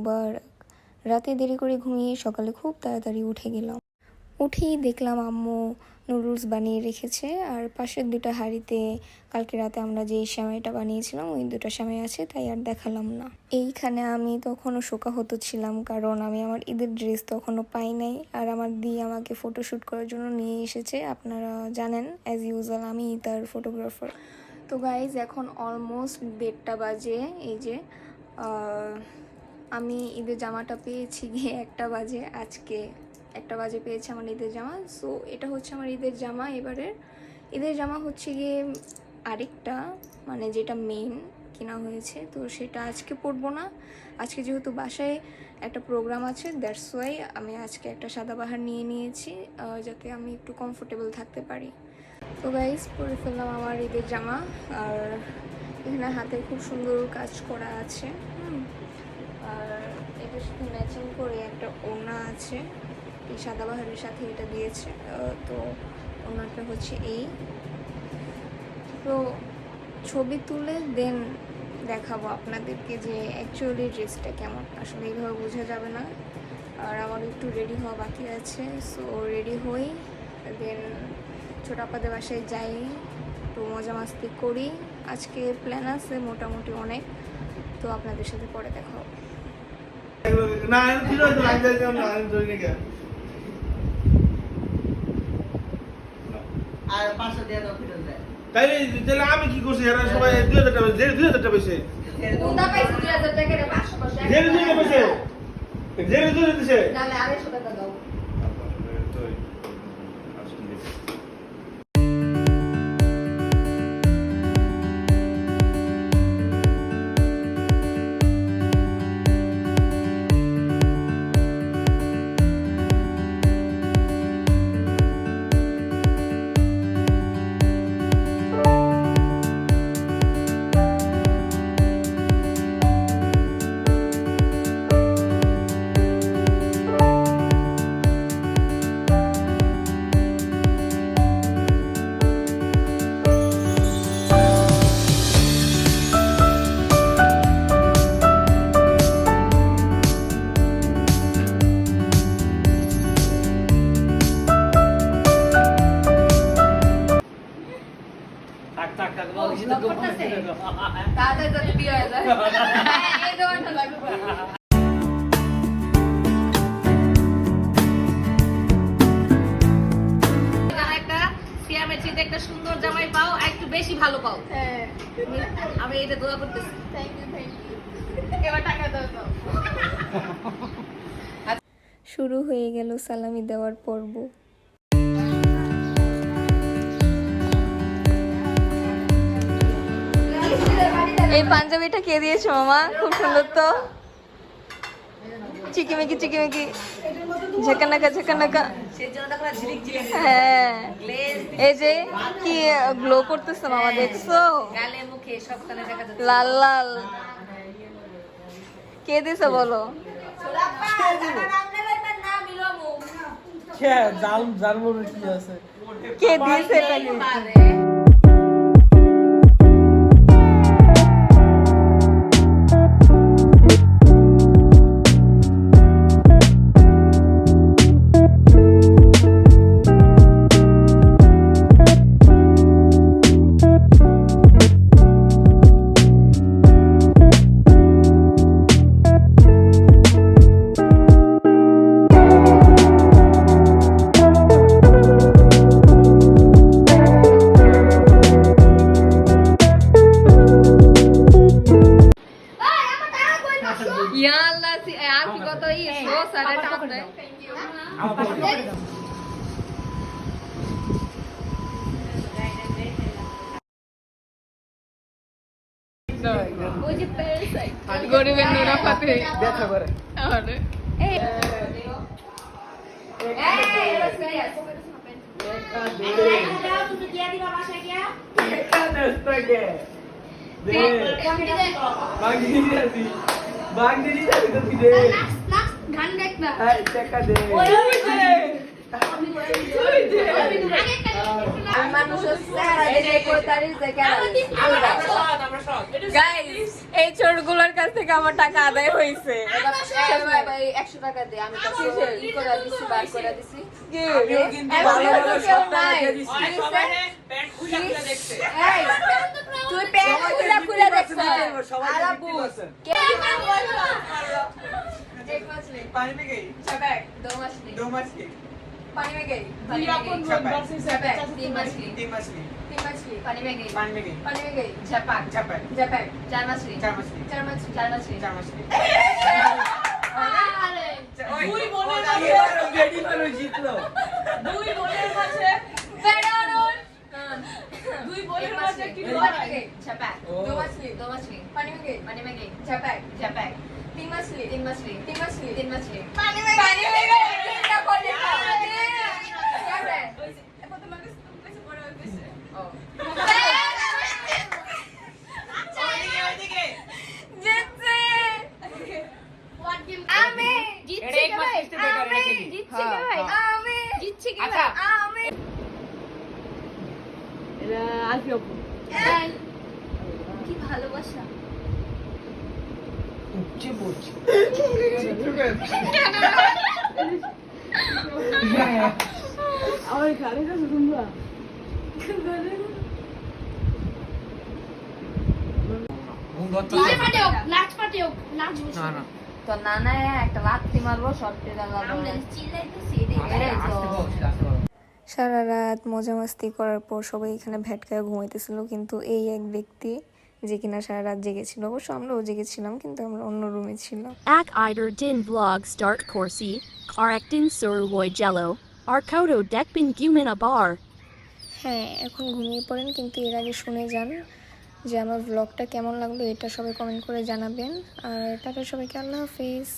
মোবারক। রাতে দেরি করে ঘুমিয়ে সকালে খুব তাড়াতাড়ি উঠে গেলাম। উঠেই দেখলাম আম্মু নুডলস বানিয়ে রেখেছে, আর পাশের দুটো হাঁড়িতে কালকে রাতে আমরা যে সেমাইটা বানিয়েছিলাম ওই দুটো সেমাই আছে, তাই আর দেখালাম না। এইখানে আমি তখনও শোকাহত ছিলাম, কারণ আমি আমার ঈদের ড্রেস তখনও পাই নাই, আর আমার দি আমাকে ফটোশ্যুট করার জন্য নিয়ে এসেছে। আপনারা জানেন অ্যাজ ইউজুয়াল আমি তার ফটোগ্রাফার। তো গাইজ এখন অলমোস্ট 1:30 বাজে। এই যে আমি ঈদের জামাটা পেয়েছি গিয়ে 1টা বাজে, আজকে 1টা বাজে পেয়েছি আমার ঈদের জামা। সো এটা হচ্ছে আমার ঈদের জামা। এবারের ঈদের জামা হচ্ছে গিয়ে আরেকটা, মানে যেটা মেইন কেনা হয়েছে, তো সেটা আজকে পরবো না। আজকে যেহেতু বাসায় একটা প্রোগ্রাম আছে, দ্যাটস ওয়াই আমি আজকে একটা সাদাবাহার নিয়ে নিয়েছি, যাতে আমি একটু কমফোর্টেবল থাকতে পারি। তো গাইস পরে ফেললাম আমার ঈদের জামা, আর এখানে হাতে খুব সুন্দর কাজ করা আছে। আর এটার সাথে ম্যাচিং করে একটা ওড়না আছে, এই সাদাবাহারের সাথে এটা দিয়েছে। তো ওড়নাটা হচ্ছে এই। তো ছবি তুলে দেন দেখাবো আপনাদেরকে যে অ্যাকচুয়ালি ড্রেসটা কেমন। আসলে এইভাবে বোঝা যাবে না। আর আমার একটু রেডি হওয়া বাকি আছে, সো রেডি হই, দেন ছোট আপাদের বাসায় যাই, একটু মজা মাস্তি করি। আজকে প্ল্যান আছে মোটামুটি অনেক, তো আপনাদের সাথে পরে দেখা হবে। তাইলে আমি কি করছি? এরা সবাই 2000 টাকা, 2000 টাকা পেয়েছে। কোনটা পাইছি 2000 টাকা রে 500 টাকা। 2000 টাকা পেয়েছে। 2000 দিছে। না না 250 টাকা দাও। তাড়াতাড়ি তাড়াতাড়ি বিয়ে হয়ে যায়। এই দোকানটা লাগবে। একটা সিয়ামেট্রিতে একটা সুন্দর জামাই পাও, আর একটু বেশি ভালো পাও। হ্যাঁ আমি এটা দোয়া করতেছি। Thank you thank you. এবার টাকা দাও তো। শুরু হয়ে গেল সালামি দেওয়ার পর্ব। এই পাঞ্জাবিটা কে দিয়েছো মামা? খুব সুন্দর তো, চিকিমিকি চিকিমিকি, ঝেকানাকা ঝেকানাকা। হ্যাঁ এই যে কি গ্লো করতেছে মামা, দেখছো? লাল লাল। কে দিছে বলো? কে দিয়েছে এটা? গরিবের নোনা পাতে ব্যথা করে। গাইস এই চোরগুলোর কাছ থেকে আমার টাকা আদায় হয়েছে। 100 টাকা দে, আমি তো ই করে দিছি, বার করে দিছি। এই, তুই প্যান্ট খুলে দেখছ? আলা বুঝ। एक मछली पानी में गई छपैक, 2 मछली दो मछली पानी में गई, पानी में गई छपैक, 3 मछली, 3 मछली 3 मछली पानी में गई पानी में गई पानी में गई, झपक झपक छपैक, 4 मछली 4 मछली 4 मछली, 4 मछली 4 मछली দুই বোনের रेडी करो जीत लो দুই বোনের মাঝে बेरोन দুই বোনের মাঝে কি पानी में गई, झपक दो मछली, 2 मछली पानी में गई, पानी में गई छपैक, झपक 3 मछली, 3 मछली 3 मछली, 3 मछली पानी में गई, क्या बोले? क्या है? এখন তোমার কাছে তুমি কাছে পড়ে হইছে। ও জিতছে আমি জিতছি কে ভাই আমি জিতছি কে ভাই আমি জিতছি কে ভাই আমি এটা আলফি আপু এই, কি ভালোবাসা उच्च बोच আমার কানে কাছে তোমরা ডিজে পার্টি হোক নাচ পার্টি হোক নাচ ना ना তো নানা একটা লাথি মারবো শর্টে লাগাবো আমরা চিল্লাইতেছি এটাই তো সারা রাত মজা মাস্তি করার পর সবাই এখানে ভ্যাটকায় ঘুমাইতেছিল, কিন্তু এই এক ব্যক্তি যে কিনা সারা রাত জেগেছিল, অবশ্য আমরাও জেগেছিলাম কিন্তু আমরা অন্য roommate ছিলাম। Ak eider din vlog start corsi, arektin sur voy jello, arkodo dekbin gumin abar. হ্যাঁ, এখন ঘুমিয়ে পড়েন, কিন্তু এর আগে শুনে যান যে আমার ব্লগটা কেমন লাগলো, এটা সবাই কমেন্ট করে জানাবেন। আর টাটা সবাইকে, আল্লাহ হাফিজ।